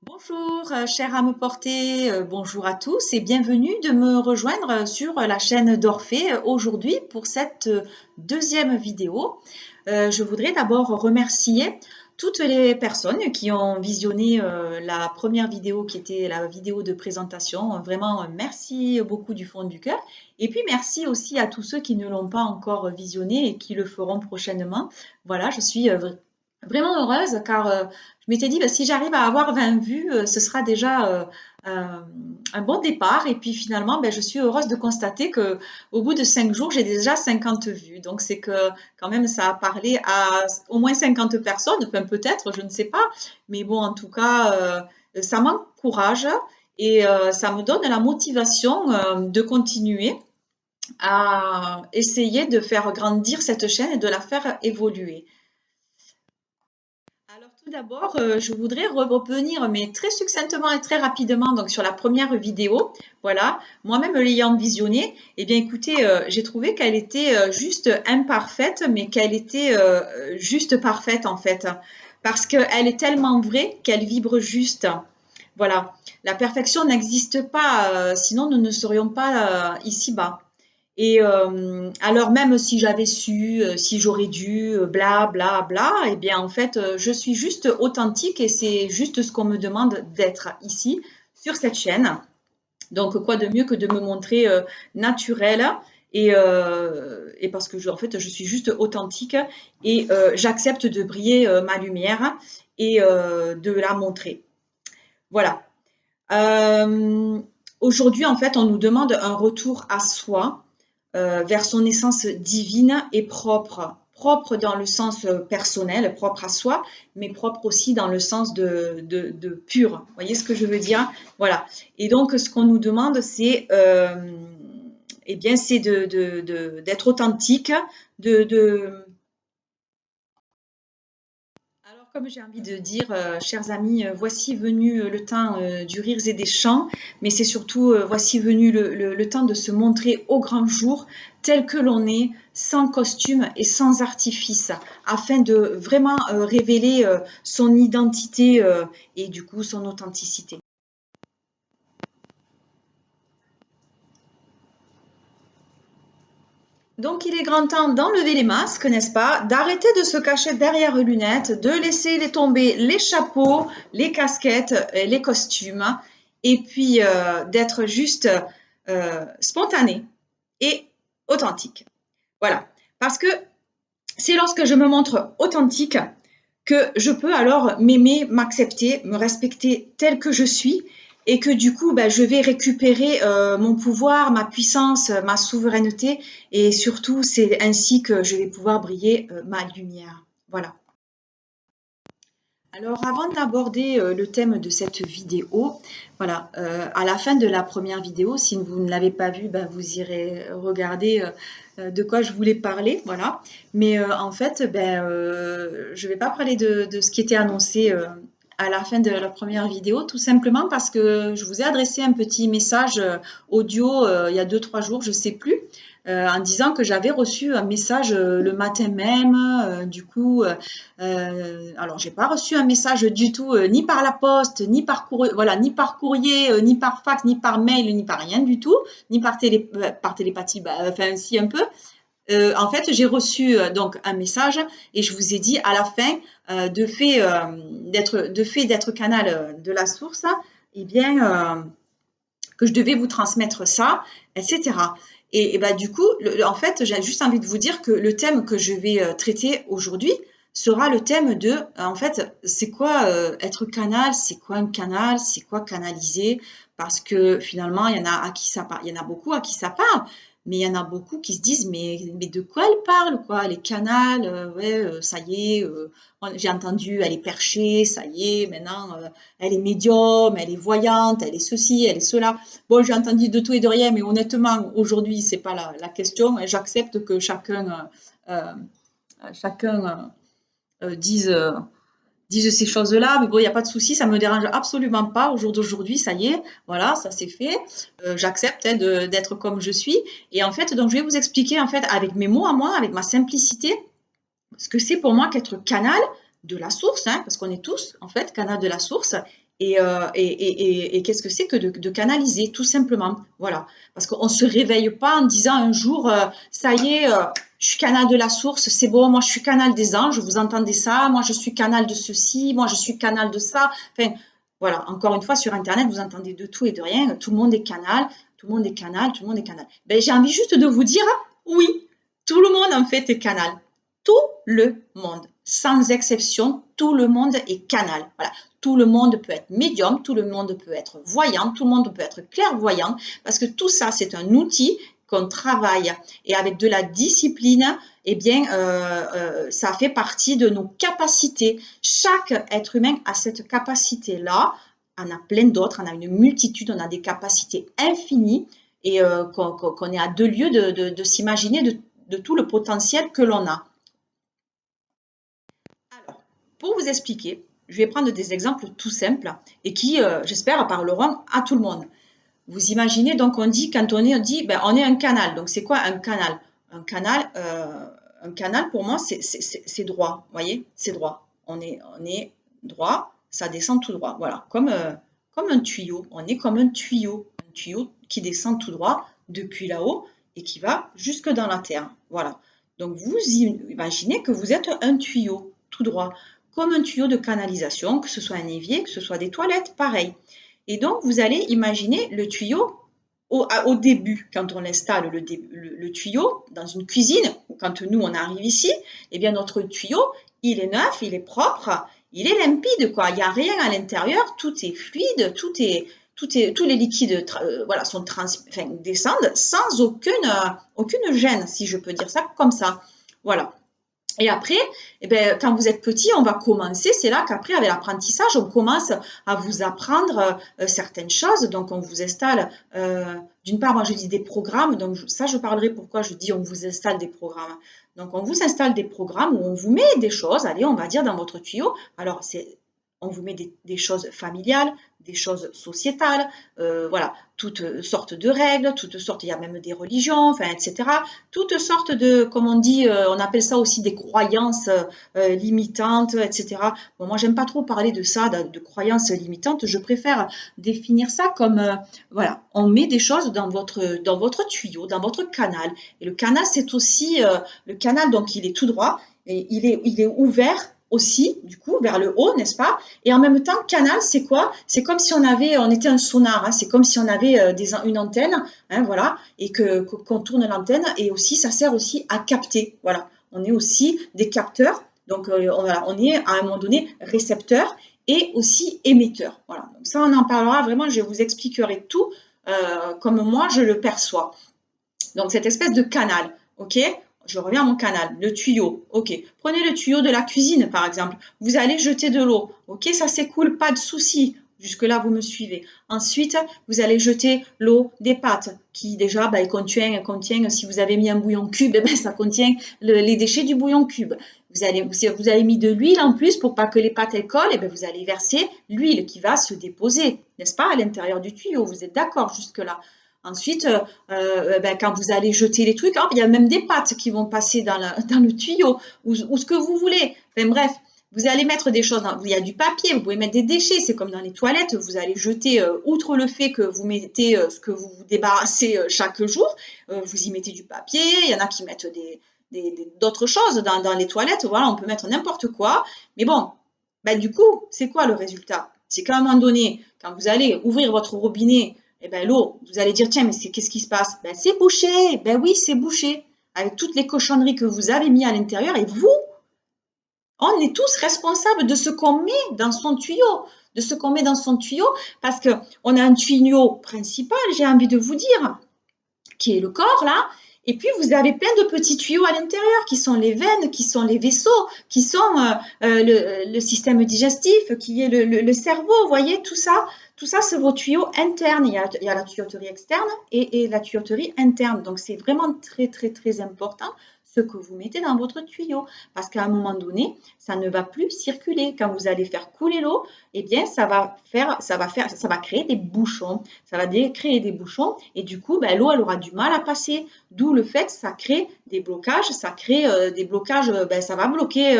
Bonjour, chers âmes portées, bonjour à tous et bienvenue de me rejoindre sur la chaîne d'Orphée aujourd'hui pour cette deuxième vidéo. Je voudrais d'abord remercier toutes les personnes qui ont visionné la première vidéo qui était la vidéo de présentation. Vraiment, merci beaucoup du fond du cœur. Et puis merci aussi à tous ceux qui ne l'ont pas encore visionné et qui le feront prochainement. Voilà, je suis vraiment heureuse car je m'étais dit, bah, si j'arrive à avoir 20 vues, ce sera déjà un, un bon départ. Et puis finalement, ben, je suis heureuse de constater que au bout de 5 jours, j'ai déjà 50 vues. Donc c'est que quand même, ça a parlé à au moins 50 personnes, enfin peut-être, je ne sais pas. Mais bon, en tout cas, ça m'encourage et ça me donne la motivation de continuer à essayer de faire grandir cette chaîne et de la faire évoluer. Alors tout d'abord, je voudrais revenir, mais très succinctement et très rapidement, donc sur la première vidéo. Voilà, moi-même l'ayant visionnée, eh bien écoutez, j'ai trouvé qu'elle était juste imparfaite, mais qu'elle était juste parfaite en fait, parce qu'elle est tellement vraie qu'elle vibre juste. Voilà, la perfection n'existe pas, sinon nous ne serions pas ici-bas. Et alors même si j'avais su, si j'aurais dû, bla bla bla, eh bien en fait, je suis juste authentique et c'est juste ce qu'on me demande d'être ici sur cette chaîne. Donc quoi de mieux que de me montrer naturelle et parce que en fait je suis juste authentique et j'accepte de briller ma lumière et de la montrer. Voilà. Euh, Aujourd'hui en fait on nous demande un retour à soi vers son essence divine et propre. Propre dans le sens personnel, propre à soi, mais propre aussi dans le sens de pur. Vous voyez ce que je veux dire? Voilà. Et donc, ce qu'on nous demande, c'est eh bien, c'est d'être authentique, de, alors, comme j'ai envie de dire, chers amis, voici venu le temps du rire et des chants, mais c'est surtout voici venu le temps de se montrer au grand jour, tel que l'on est, sans costume et sans artifice, afin de vraiment révéler son identité et du coup son authenticité. Donc il est grand temps d'enlever les masques, n'est-ce pas? D'arrêter de se cacher derrière les lunettes, de laisser les tomber les chapeaux, les casquettes, les costumes, et puis d'être juste spontané et authentique. Voilà. Parce que c'est lorsque je me montre authentique que je peux alors m'aimer, m'accepter, me respecter tel que je suis et que du coup, ben, je vais récupérer mon pouvoir, ma puissance, ma souveraineté et surtout, c'est ainsi que je vais pouvoir briller ma lumière. Voilà. Alors, avant d'aborder le thème de cette vidéo, voilà, à la fin de la première vidéo, si vous ne l'avez pas vue, ben, vous irez regarder de quoi je voulais parler, voilà. Mais en fait, ben, je ne vais pas parler de ce qui était annoncé à la fin de la première vidéo, tout simplement parce que je vous ai adressé un petit message audio il y a 2, 3 jours, je ne sais plus, en disant que j'avais reçu un message le matin même, du coup. Alors, j'ai pas reçu un message du tout, ni par la poste, ni par courrier, voilà, ni par courrier, ni par fax, ni par mail, ni par rien du tout, ni par télépathie, bah, enfin si un peu. En fait, j'ai reçu donc un message et je vous ai dit à la fin de fait d'être canal de la source, eh bien que je devais vous transmettre ça, etc. Et bah, du coup, en fait, j'ai juste envie de vous dire que le thème que je vais traiter aujourd'hui sera le thème de, en fait, c'est quoi être canal, c'est quoi un canal, c'est quoi canaliser, parce que finalement, il y en a à qui ça parle, il y en a beaucoup à qui ça parle, mais il y en a beaucoup qui se disent, mais de quoi elle parle, quoi, les canals, ouais, ça y est, j'ai entendu, elle est perchée, ça y est, maintenant, elle est médium, elle est voyante, elle est ceci, elle est cela. Bon, j'ai entendu de tout et de rien, mais honnêtement, aujourd'hui, c'est pas la question. J'accepte que chacun dise ces choses-là, mais bon, il n'y a pas de souci, ça me dérange absolument pas. Au jour d'aujourd'hui, ça y est, voilà, ça c'est fait. J'accepte hein, d'être comme je suis. Et en fait, donc, je vais vous expliquer, en fait, avec mes mots à moi, avec ma simplicité, ce que c'est pour moi qu'être canal de la source, hein, parce qu'on est tous, en fait, canal de la source, Et qu'est-ce que c'est que de canaliser, tout simplement. Voilà. Parce qu'on ne se réveille pas en disant un jour, ça y est, je suis canal de la source, c'est bon, moi je suis canal des anges, vous entendez ça, moi je suis canal de ceci, moi je suis canal de ça. Enfin, voilà, encore une fois, sur Internet, vous entendez de tout et de rien, tout le monde est canal, tout le monde est canal, tout le monde est canal. Ben, j'ai envie juste de vous dire, oui, tout le monde en fait est canal. Tout le monde, sans exception, tout le monde est canal. Voilà. Tout le monde peut être médium, tout le monde peut être voyant, tout le monde peut être clairvoyant, parce que tout ça, c'est un outil qu'on travaille et avec de la discipline, eh bien, ça fait partie de nos capacités. Chaque être humain a cette capacité-là, on a plein d'autres, on a une multitude, on a des capacités infinies et qu'on est à deux lieues de s'imaginer de tout le potentiel que l'on a. Alors, pour vous expliquer, je vais prendre des exemples tout simples et qui, j'espère, parleront à tout le monde. Vous imaginez, donc on dit, quand on dit, ben, on est un canal. Donc c'est quoi un canal? Un canal pour moi, c'est droit. Vous voyez, c'est droit. On est droit, ça descend tout droit. Voilà, comme un tuyau. On est comme un tuyau qui descend tout droit depuis là-haut et qui va jusque dans la terre. Voilà. Donc vous imaginez que vous êtes un tuyau tout droit, comme un tuyau de canalisation, que ce soit un évier, que ce soit des toilettes, pareil. Et donc, vous allez imaginer le tuyau au début, quand on installe le tuyau dans une cuisine, ou quand nous, on arrive ici, eh bien, notre tuyau, il est neuf, il est propre, il est limpide, quoi. Il n'y a rien à l'intérieur, tout est fluide, tous les liquides voilà, descendent sans aucune gêne, si je peux dire ça comme ça. Voilà. Et après, eh bien, quand vous êtes petit, on va commencer, c'est là qu'après, avec l'apprentissage, on commence à vous apprendre certaines choses. Donc, on vous installe, d'une part, moi je dis des programmes, donc ça je parlerai pourquoi je dis on vous installe des programmes. Donc, on vous installe des programmes où on vous met des choses, allez, on va dire dans votre tuyau. Alors, on vous met des choses familiales, des choses sociétales, voilà, toutes sortes de règles, toutes sortes, il y a même des religions, enfin, etc. Toutes sortes de, comme on dit, on appelle ça aussi des croyances limitantes, etc. Bon, moi, j'aime pas trop parler de ça, de croyances limitantes. Je préfère définir ça comme, voilà, on met des choses dans votre tuyau, dans votre canal. Et le canal, c'est aussi, le canal, donc, il est tout droit et il est ouvert aussi, du coup, vers le haut, n'est-ce pas? Et en même temps, canal, c'est quoi? C'est comme si on était un sonar, hein, c'est comme si on avait une antenne, hein, voilà, et qu'on tourne l'antenne, et aussi, ça sert aussi à capter, voilà. On est aussi des capteurs, donc on est à un moment donné récepteur et aussi émetteur, voilà. Donc ça, on en parlera vraiment, je vous expliquerai tout comme moi je le perçois. Donc cette espèce de canal, ok? Je reviens à mon canal, le tuyau, ok. Prenez le tuyau de la cuisine, par exemple. Vous allez jeter de l'eau, ok, ça s'écoule, pas de souci. Jusque-là, vous me suivez. Ensuite, vous allez jeter l'eau des pâtes, qui déjà, bah, contient, si vous avez mis un bouillon cube, eh ben, ça contient les déchets du bouillon cube. Vous avez mis de l'huile en plus pour pas que les pâtes elles collent, et ben, vous allez verser l'huile qui va se déposer, n'est-ce pas, à l'intérieur du tuyau. Vous êtes d'accord jusque-là? Ensuite, ben, quand vous allez jeter les trucs, il y a même des pâtes qui vont passer dans le tuyau ou ce que vous voulez. Enfin, bref, vous allez mettre des choses, il y a du papier, vous pouvez mettre des déchets, c'est comme dans les toilettes, vous allez jeter, outre le fait que vous mettez ce que vous vous débarrassez chaque jour, vous y mettez du papier, il y en a qui mettent d'autres choses dans les toilettes, voilà, on peut mettre n'importe quoi. Mais bon, ben, du coup, c'est quoi le résultat? C'est qu'à un moment donné, quand vous allez ouvrir votre robinet, eh ben, l'eau, vous allez dire, tiens, mais qu'est-ce qui se passe? Ben, c'est bouché. Ben oui, c'est bouché. Avec toutes les cochonneries que vous avez mis à l'intérieur. Et vous, on est tous responsables de ce qu'on met dans son tuyau. De ce qu'on met dans son tuyau. Parce qu'on a un tuyau principal, j'ai envie de vous dire, qui est le corps, là. Et puis, vous avez plein de petits tuyaux à l'intérieur, qui sont les veines, qui sont les vaisseaux, qui sont le système digestif, qui est le cerveau. Vous voyez, tout ça, c'est vos tuyaux internes. Il y a la tuyauterie externe et la tuyauterie interne. Donc, c'est vraiment très, très, très important ce que vous mettez dans votre tuyau. Parce qu'à un moment donné, ça ne va plus circuler. Quand vous allez faire couler l'eau, eh bien, ça va créer des bouchons. Ça va créer des bouchons et du coup, ben, l'eau, elle aura du mal à passer. D'où le fait que ça crée des blocages. Ça crée des blocages, ben, ça va bloquer,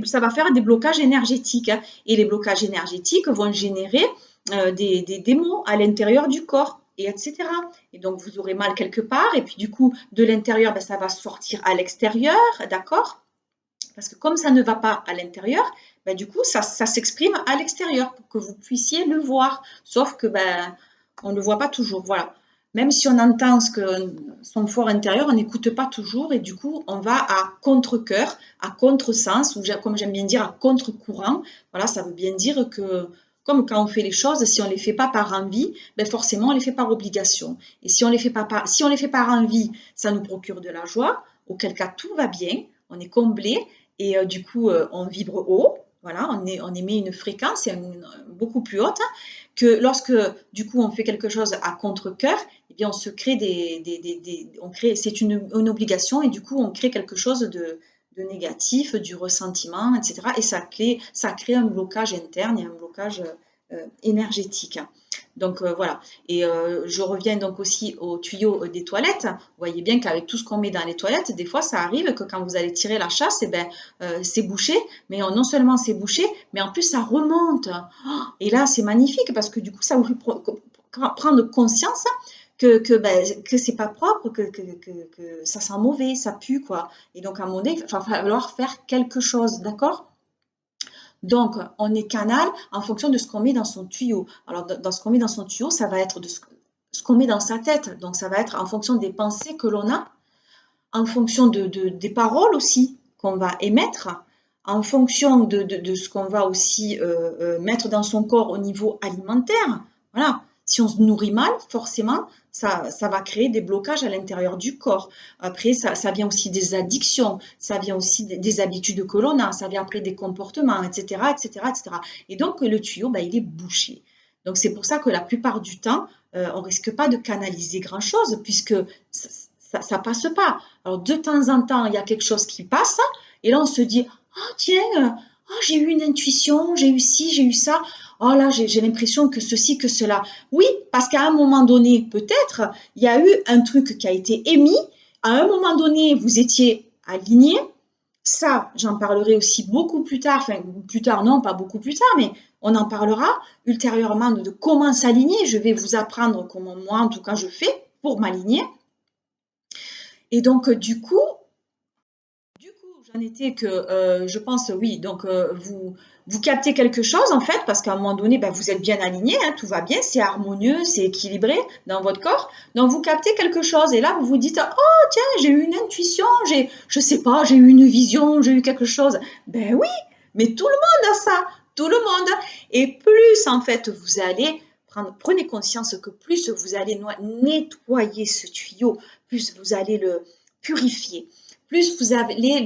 ça va faire des blocages énergétiques. Hein. Et les blocages énergétiques vont générer des maux à l'intérieur du corps. Et etc. Et donc, vous aurez mal quelque part, et puis du coup, de l'intérieur, ben, ça va sortir à l'extérieur, d'accord? Parce que comme ça ne va pas à l'intérieur, ben, du coup, ça s'exprime à l'extérieur pour que vous puissiez le voir. Sauf que ben, on ne le voit pas toujours, voilà. Même si on entend son fort intérieur, on n'écoute pas toujours, et du coup, on va à contre-cœur, à contre-sens, ou comme j'aime bien dire, à contre-courant. Voilà, ça veut bien dire que comme quand on fait les choses, si on ne les fait pas par envie, ben forcément on les fait par obligation. Et si on les fait pas si on les fait par envie, ça nous procure de la joie, auquel cas tout va bien, on est comblé et du coup on vibre haut, voilà, on émet une fréquence beaucoup plus haute que lorsque du coup on fait quelque chose à contre-cœur, eh bien on se crée c'est une obligation et du coup on crée quelque chose de négatif, du ressentiment, etc. Et ça crée un blocage interne et un blocage énergétique. Donc voilà. Et je reviens donc aussi au tuyau des toilettes. Vous voyez bien qu'avec tout ce qu'on met dans les toilettes, des fois ça arrive que quand vous allez tirer la chasse, eh ben, c'est bouché. Mais non seulement c'est bouché, mais en plus ça remonte. Et là c'est magnifique parce que du coup ça vous fait prendre conscience que c'est pas propre, que ça sent mauvais, ça pue quoi. Et donc à un moment donné, il va falloir faire quelque chose, d'accord? Donc, on est canal en fonction de ce qu'on met dans son tuyau. Alors, dans ce qu'on met dans son tuyau, ça va être de ce qu'on met dans sa tête. Donc, ça va être en fonction des pensées que l'on a, en fonction des paroles aussi qu'on va émettre, en fonction de ce qu'on va aussi mettre dans son corps au niveau alimentaire. Voilà. Si on se nourrit mal, forcément, ça va créer des blocages à l'intérieur du corps. Après, ça vient aussi des addictions, ça vient aussi des habitudes que l'on a, ça vient après des comportements, etc., etc., etc. Et donc, le tuyau, ben, il est bouché. Donc, c'est pour ça que la plupart du temps, on ne risque pas de canaliser grand-chose, puisque ça passe pas. Alors, de temps en temps, il y a quelque chose qui passe, et là, on se dit, ah tiens, j'ai eu une intuition, j'ai eu ci, j'ai eu ça. Oh là, j'ai l'impression que ceci, que cela. Oui, parce qu'à un moment donné, peut-être, il y a eu un truc qui a été émis. À un moment donné, vous étiez aligné. Ça, j'en parlerai aussi beaucoup plus tard. Enfin, plus tard, non, pas beaucoup plus tard, mais on en parlera ultérieurement de comment s'aligner. Je vais vous apprendre comment moi, en tout cas, je fais pour m'aligner. Et donc, j'en étais que je pense, oui, donc vous captez quelque chose en fait, parce qu'à un moment donné, ben, vous êtes bien aligné, hein, tout va bien, c'est harmonieux, c'est équilibré dans votre corps. Donc vous captez quelque chose et là vous vous dites, oh tiens, j'ai eu une intuition, je sais pas, j'ai eu une vision, j'ai eu quelque chose. Ben oui, mais tout le monde a ça, tout le monde. Et plus en fait vous allez prenez conscience que plus vous allez nettoyer ce tuyau, plus vous allez le purifier, plus vous allez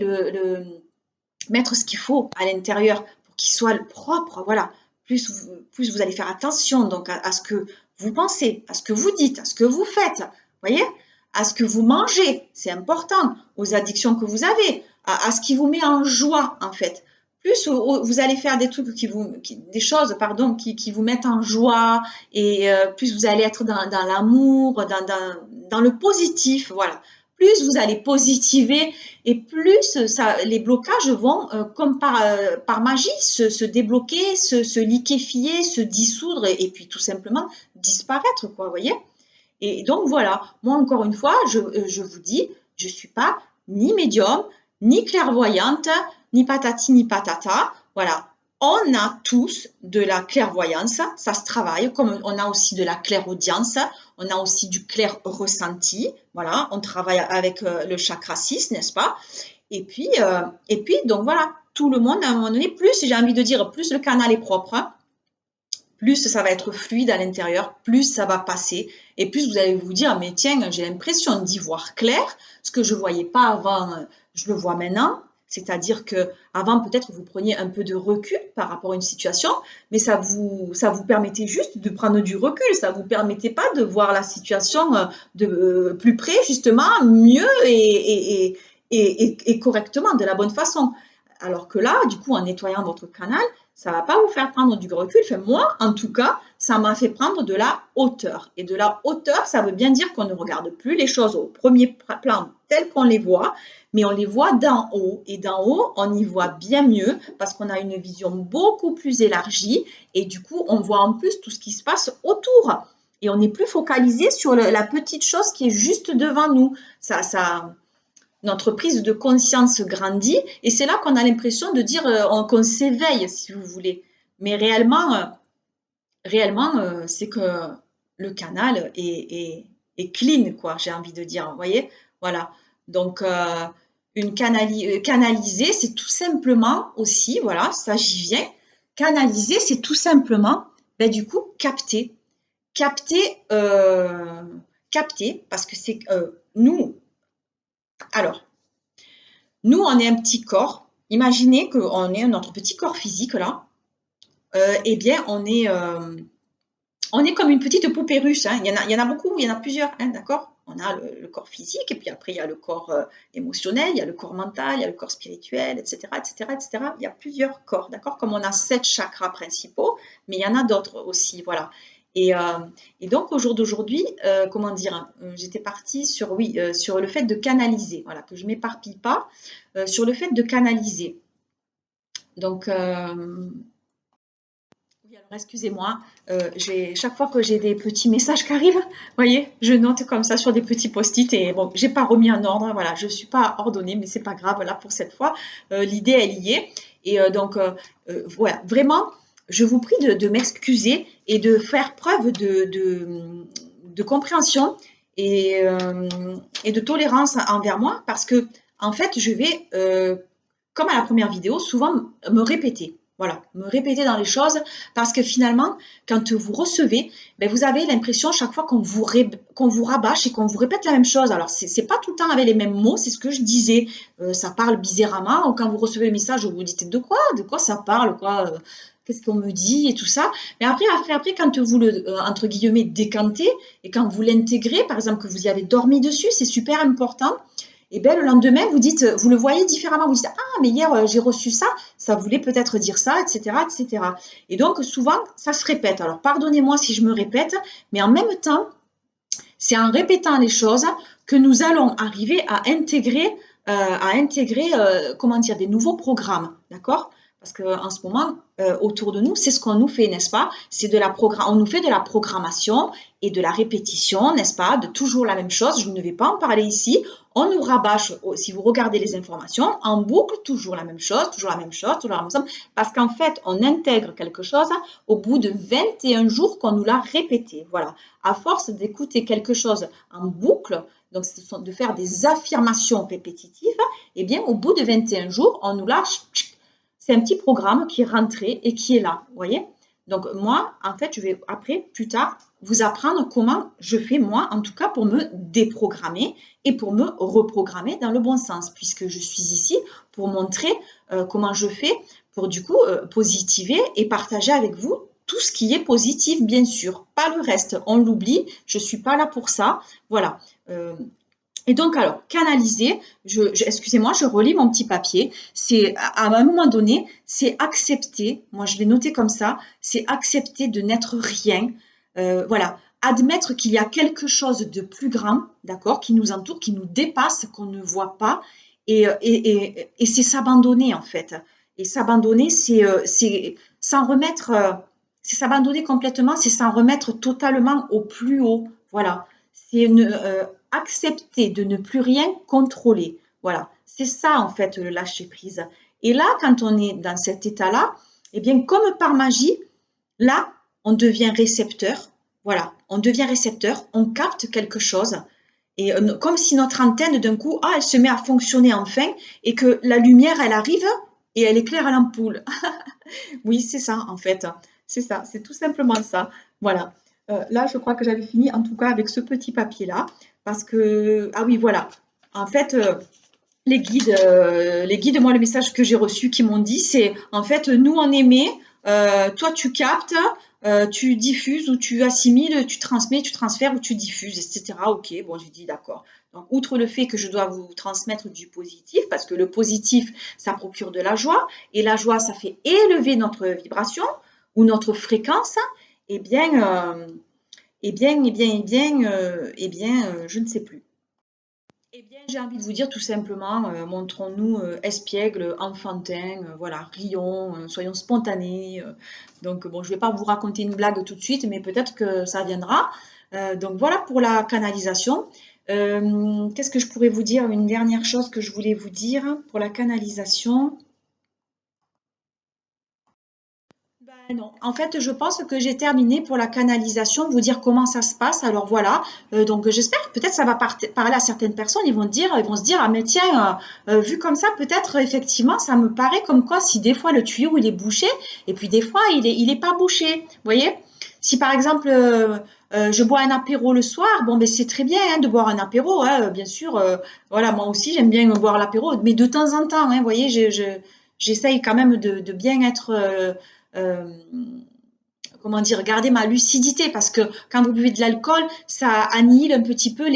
mettre ce qu'il faut à l'intérieur pour qu'il soit propre, voilà. Plus vous allez faire attention donc à ce que vous pensez, à ce que vous dites, à ce que vous faites, voyez, à ce que vous mangez, c'est important, aux addictions que vous avez, à ce qui vous met en joie en fait. Plus vous allez faire des trucs des choses pardon, qui vous mettent en joie et plus vous allez être dans l'amour, dans le positif, voilà. Plus vous allez positiver et plus les blocages vont, comme par magie, se débloquer, se liquéfier, se dissoudre et puis tout simplement disparaître, quoi, vous voyez? Et donc voilà, moi encore une fois, je vous dis, je ne suis pas ni médium, ni clairvoyante, ni patati ni patata. Voilà, on a tous de la clairvoyance, ça se travaille, comme on a aussi de la clairaudience, on a aussi du clair ressenti. Voilà, on travaille avec le chakra 6, n'est-ce pas? Et puis, donc voilà, tout le monde, à un moment donné, plus, j'ai envie de dire, plus le canal est propre, hein, plus ça va être fluide à l'intérieur, plus ça va passer, et plus vous allez vous dire, mais tiens, j'ai l'impression d'y voir clair, ce que je ne voyais pas avant, je le vois maintenant, c'est-à-dire que avant peut-être vous preniez un peu de recul par rapport à une situation, mais ça vous permettait juste de prendre du recul, ça ne vous permettait pas de voir la situation de plus près, justement, mieux et correctement, de la bonne façon. Alors que là, du coup, en nettoyant votre canal, ça ne va pas vous faire prendre du recul. Enfin, moi, en tout cas, ça m'a fait prendre de la hauteur. Et de la hauteur, ça veut bien dire qu'on ne regarde plus les choses au premier plan telles qu'on les voit, mais on les voit d'en haut. Et d'en haut, on y voit bien mieux parce qu'on a une vision beaucoup plus élargie. Et du coup, on voit en plus tout ce qui se passe autour. Et on n'est plus focalisé sur la petite chose qui est juste devant nous. Notre prise de conscience grandit et c'est là qu'on a l'impression de dire qu'on s'éveille, si vous voulez. Mais réellement, c'est que le canal est clean, quoi, j'ai envie de dire. Vous voyez? Voilà. Donc, canaliser, c'est tout simplement aussi, voilà, ça j'y viens. Canaliser, c'est tout simplement, ben, du coup, capter. Capter, capter, parce que c'est nous. Alors, nous, on est un petit corps. Imaginez qu'on est notre petit corps physique là. Eh bien, on est comme une petite poupée russe. Hein. Il y en a beaucoup, il y en a plusieurs, hein, d'accord? On a le corps physique, et puis après, il y a le corps émotionnel, il y a le corps mental, il y a le corps spirituel, etc., etc., etc. Il y a plusieurs corps, d'accord? Comme on a 7 chakras principaux, mais il y en a d'autres aussi, voilà. Et, euh, et donc, au jour d'aujourd'hui, comment dire, j'étais partie sur, oui, sur le fait de canaliser, voilà, que je ne m'éparpille pas, sur le fait de canaliser. Donc, oui, alors excusez-moi, chaque fois que j'ai des petits messages qui arrivent, vous voyez, je note comme ça sur des petits post-it et bon, j'ai pas remis en ordre, voilà, je suis pas ordonnée, mais c'est pas grave, là, pour cette fois, l'idée, elle y est. Et voilà, vraiment, je vous prie de m'excuser et de faire preuve de compréhension et de tolérance envers moi parce que, en fait, je vais, comme à la première vidéo, souvent me répéter. Voilà, me répéter dans les choses parce que finalement, quand vous recevez, ben vous avez l'impression chaque fois qu'on vous rabâche et qu'on vous répète la même chose. Alors, c'est pas tout le temps avec les mêmes mots, c'est ce que je disais. Ça parle bizarrement. Ou quand vous recevez le message, vous vous dites de quoi ça parle, quoi, qu'est-ce qu'on me dit et tout ça. Mais après, quand vous le, entre guillemets, décantez et quand vous l'intégrez, par exemple, que vous y avez dormi dessus, c'est super important. Et bien, le lendemain, vous le voyez différemment. Vous dites, ah, mais hier, j'ai reçu ça, ça voulait peut-être dire ça, etc., etc. Et donc, souvent, ça se répète. Alors, pardonnez-moi si je me répète, mais en même temps, c'est en répétant les choses que nous allons arriver à intégrer comment dire, des nouveaux programmes, d'accord? Parce qu'en ce moment, autour de nous, c'est ce qu'on nous fait, n'est-ce pas? On nous fait de la programmation et de la répétition, n'est-ce pas? De toujours la même chose. Je ne vais pas en parler ici. On nous rabâche, si vous regardez les informations, en boucle, toujours la même chose, toujours la même chose, toujours la même chose. Parce qu'en fait, on intègre quelque chose au bout de 21 jours qu'on nous l'a répété. Voilà. À force d'écouter quelque chose en boucle, donc de faire des affirmations répétitives, eh bien, au bout de 21 jours, on nous lâche. C'est un petit programme qui est rentré et qui est là, vous voyez? Donc moi, en fait, je vais après, plus tard, vous apprendre comment je fais moi, en tout cas pour me déprogrammer et pour me reprogrammer dans le bon sens, puisque je suis ici pour montrer comment je fais pour du coup positiver et partager avec vous tout ce qui est positif, bien sûr, pas le reste, on l'oublie, je ne suis pas là pour ça, voilà. Et donc, alors, canaliser, excusez-moi, je relis mon petit papier. C'est, à un moment donné, c'est accepter, moi je l'ai noté comme ça, c'est accepter de n'être rien. Voilà, admettre qu'il y a quelque chose de plus grand, d'accord, qui nous entoure, qui nous dépasse, qu'on ne voit pas. Et c'est s'abandonner, en fait. Et s'abandonner, c'est s'en remettre, c'est s'abandonner complètement, c'est s'en remettre totalement au plus haut. Voilà. C'est accepter de ne plus rien contrôler. Voilà, c'est ça en fait le lâcher prise. Et là, quand on est dans cet état-là, eh bien, comme par magie, là, on devient récepteur. Voilà, on devient récepteur, on capte quelque chose. Et comme si notre antenne, d'un coup, elle se met à fonctionner enfin et que la lumière, elle arrive et elle éclaire à l'ampoule. Oui, c'est ça, en fait. C'est ça, c'est tout simplement ça. Voilà. Là, je crois que j'avais fini, en tout cas, avec ce petit papier-là. Parce que, ah oui, voilà. En fait, les guides, moi, le message que j'ai reçu qui m'ont dit, c'est, en fait, nous, on émet, toi, tu captes, tu diffuses ou tu assimiles, tu transmets, tu transfères ou tu diffuses, etc. Ok, bon, j'ai dit d'accord. Donc, outre le fait que je dois vous transmettre du positif, parce que le positif, ça procure de la joie, et la joie, ça fait élever notre vibration ou notre fréquence, eh bien, je ne sais plus. Eh bien, j'ai envie de vous dire tout simplement, montrons-nous espiègles, enfantins, voilà, rions, soyons spontanés. Donc, bon, je ne vais pas vous raconter une blague tout de suite, mais peut-être que ça viendra. Donc, voilà pour la canalisation. Qu'est-ce que je pourrais vous dire? Une dernière chose que je voulais vous dire pour la canalisation. Ben non, en fait, je pense que j'ai terminé pour la canalisation, vous dire comment ça se passe. Alors voilà, donc j'espère peut-être ça va parler à certaines personnes, ils vont se dire, ah mais tiens, vu comme ça, peut-être effectivement, ça me paraît comme quoi si des fois le tuyau il est bouché, et puis des fois il est pas bouché. Vous voyez? Si par exemple je bois un apéro le soir, bon ben c'est très bien hein, de boire un apéro, hein, bien sûr. Voilà, moi aussi j'aime bien boire l'apéro, mais de temps en temps, hein, vous voyez, j'essaye quand même de bien être euh, comment dire, garder ma lucidité parce que quand vous buvez de l'alcool, ça annihile un petit peu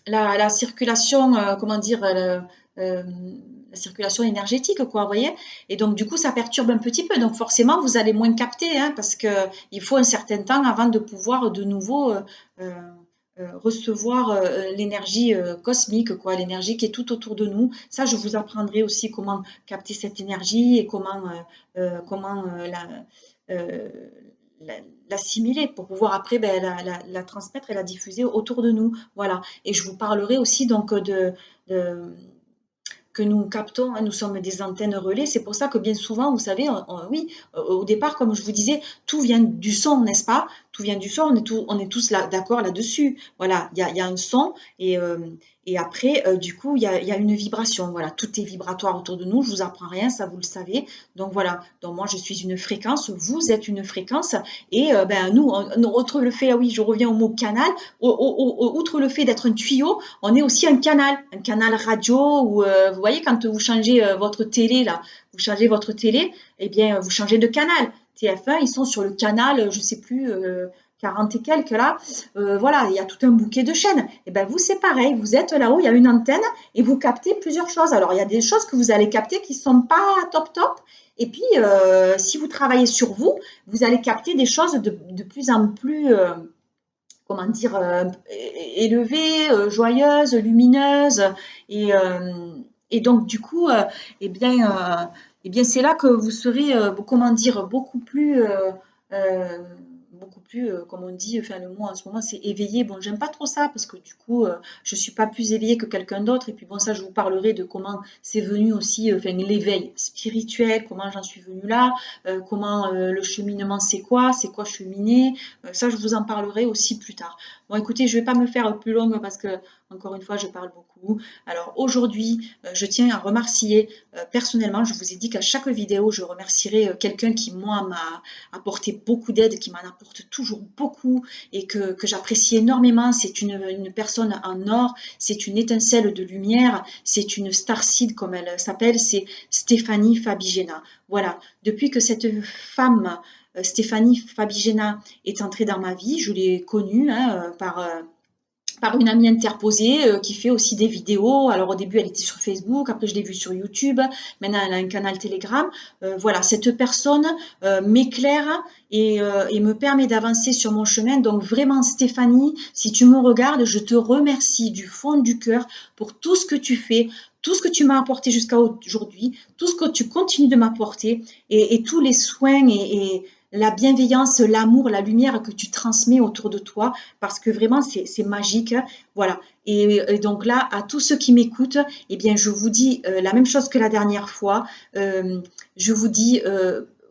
la circulation, comment dire, la circulation énergétique, quoi, vous voyez. Et donc, du coup, ça perturbe un petit peu. Donc, forcément, vous allez moins capter, hein, parce qu'il faut un certain temps avant de pouvoir de nouveau euh, recevoir l'énergie cosmique, quoi, l'énergie qui est tout autour de nous. Ça, je vous apprendrai aussi comment capter cette énergie et comment euh, la- l'assimiler pour pouvoir après ben, la transmettre et la diffuser autour de nous. Voilà. Et je vous parlerai aussi donc de que nous captons, hein, nous sommes des antennes relais. C'est pour ça que bien souvent, vous savez, oui, au départ, comme je vous disais, tout vient du son, n'est-ce pas? Tout vient du son, on est tous là, d'accord là-dessus. Voilà, il y a un son et après, du coup, il y a une vibration. Voilà, tout est vibratoire autour de nous. Je vous apprends rien, ça vous le savez. Donc voilà, donc moi je suis une fréquence, vous êtes une fréquence et ben nous, outre le fait, ah oui, je reviens au mot canal, outre le fait d'être un tuyau, on est aussi un canal radio où, vous voyez, quand vous changez votre télé, là, vous changez votre télé, eh bien, vous changez de canal. TF1, ils sont sur le canal, je ne sais plus, 40 et quelques là. Voilà, il y a tout un bouquet de chaînes. Et ben vous, c'est pareil, vous êtes là-haut, il y a une antenne et vous captez plusieurs choses. Alors, il y a des choses que vous allez capter qui ne sont pas top top. Et puis, si vous travaillez sur vous, vous allez capter des choses de plus en plus comment dire, élevée, joyeuse, lumineuse. Et, euh, et donc, du coup, eh bien c'est là que vous serez, comment dire, euh, beaucoup plus, comme on dit, enfin le mot en ce moment, c'est éveillé. Bon, j'aime pas trop ça parce que du coup, je suis pas plus éveillée que quelqu'un d'autre. Et puis bon, ça, je vous parlerai de comment c'est venu aussi, enfin l'éveil spirituel, comment j'en suis venue là, comment le cheminement, c'est quoi cheminer. Ça, je vous en parlerai aussi plus tard. Bon, écoutez, je ne vais pas me faire plus longue parce que, encore une fois, je parle beaucoup. Alors aujourd'hui, je tiens à remercier personnellement, je vous ai dit qu'à chaque vidéo, je remercierai quelqu'un qui, moi, m'a apporté beaucoup d'aide, qui m'en apporte toujours beaucoup et que j'apprécie énormément. C'est une personne en or, c'est une étincelle de lumière, c'est une starseed comme elle s'appelle, c'est Stéphanie Fabigena. Voilà, depuis que cette femme Stéphanie Fabigena est entrée dans ma vie. Je l'ai connue hein, par une amie interposée qui fait aussi des vidéos. Alors au début, elle était sur Facebook, après je l'ai vue sur YouTube, maintenant elle a un canal Telegram. Voilà, cette personne m'éclaire et me permet d'avancer sur mon chemin. Donc vraiment Stéphanie, si tu me regardes, je te remercie du fond du cœur pour tout ce que tu fais, tout ce que tu m'as apporté jusqu'à aujourd'hui, tout ce que tu continues de m'apporter et tous les soins et la bienveillance, l'amour, la lumière que tu transmets autour de toi parce que vraiment c'est magique. Voilà. Et donc là, à tous ceux qui m'écoutent, eh bien, je vous dis la même chose que la dernière fois. Je vous dis,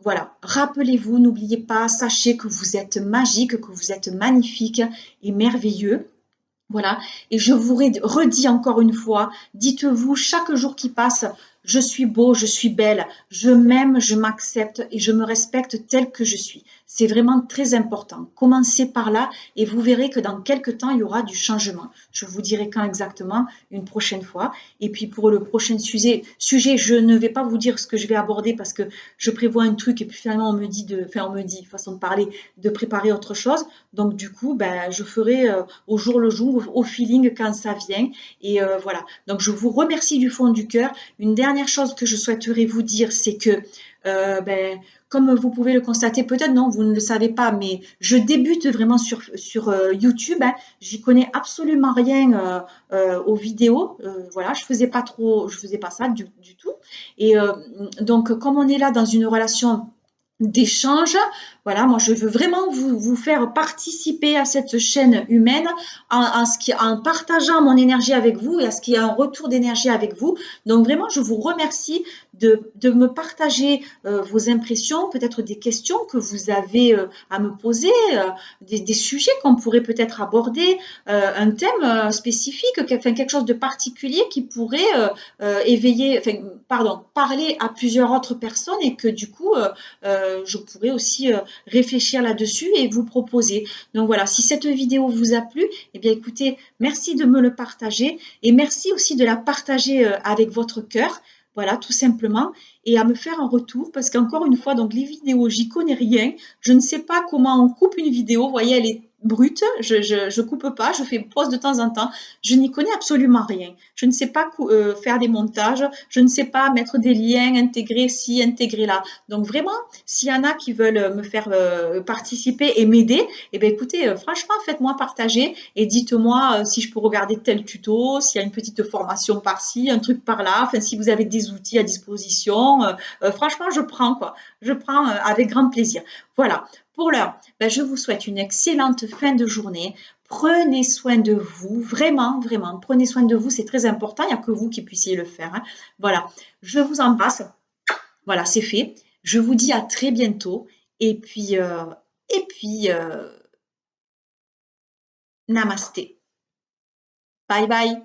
voilà, rappelez-vous, n'oubliez pas, sachez que vous êtes magique, que vous êtes magnifique et merveilleux. Voilà, et je vous redis encore une fois, dites-vous chaque jour qui passe, Je suis beau, je suis belle, je m'aime, je m'accepte et je me respecte tel que je suis. C'est vraiment très important. Commencez par là et vous verrez que dans quelques temps, il y aura du changement. Je vous dirai quand exactement une prochaine fois. Et puis pour le prochain sujet, je ne vais pas vous dire ce que je vais aborder parce que je prévois un truc et puis finalement on me dit, façon de parler, de préparer autre chose. Donc du coup, ben, je ferai au jour le jour, au feeling quand ça vient. Et voilà. Donc je vous remercie du fond du cœur. Une dernière chose que je souhaiterais vous dire, c'est que ben, comme vous pouvez le constater, peut-être non, vous ne le savez pas, mais je débute vraiment sur YouTube. Hein. J'y connais absolument rien aux vidéos. Voilà, je faisais pas ça du tout. Et donc, comme on est là dans une relation d'échange. Voilà, moi je veux vraiment vous faire participer à cette chaîne humaine en partageant mon énergie avec vous et à ce qu'il y ait un retour d'énergie avec vous. Donc vraiment, je vous remercie de me partager vos impressions, peut-être des questions que vous avez à me poser, des sujets qu'on pourrait peut-être aborder, un thème spécifique, enfin, quelque chose de particulier qui pourrait éveiller, enfin, pardon, parler à plusieurs autres personnes et que du coup, je pourrais aussi réfléchir là-dessus et vous proposer. Donc voilà, si cette vidéo vous a plu, eh bien écoutez, merci de me le partager et merci aussi de la partager avec votre cœur. Voilà, tout simplement, et à me faire un retour, parce qu'encore une fois, donc les vidéos, j'y connais rien. Je ne sais pas comment on coupe une vidéo. Vous voyez, elle est brute. Je coupe pas. Je fais pause de temps en temps. Je n'y connais absolument rien. Je ne sais pas faire des montages. Je ne sais pas mettre des liens, intégrer ci, intégrer là. Donc vraiment, s'il y en a qui veulent me faire participer et m'aider, eh bien écoutez, franchement, faites-moi partager et dites-moi si je peux regarder tel tuto, s'il y a une petite formation par-ci, un truc par-là, enfin si vous avez des outils à disposition. Franchement, je prends quoi. Je prends avec grand plaisir. Voilà. Pour l'heure, ben, je vous souhaite une excellente fin de journée. Prenez soin de vous, vraiment, vraiment. Prenez soin de vous, c'est très important. Il n'y a que vous qui puissiez le faire. Hein. Voilà. Je vous embrasse. Voilà, c'est fait. Je vous dis à très bientôt. Et puis, namasté. Bye bye.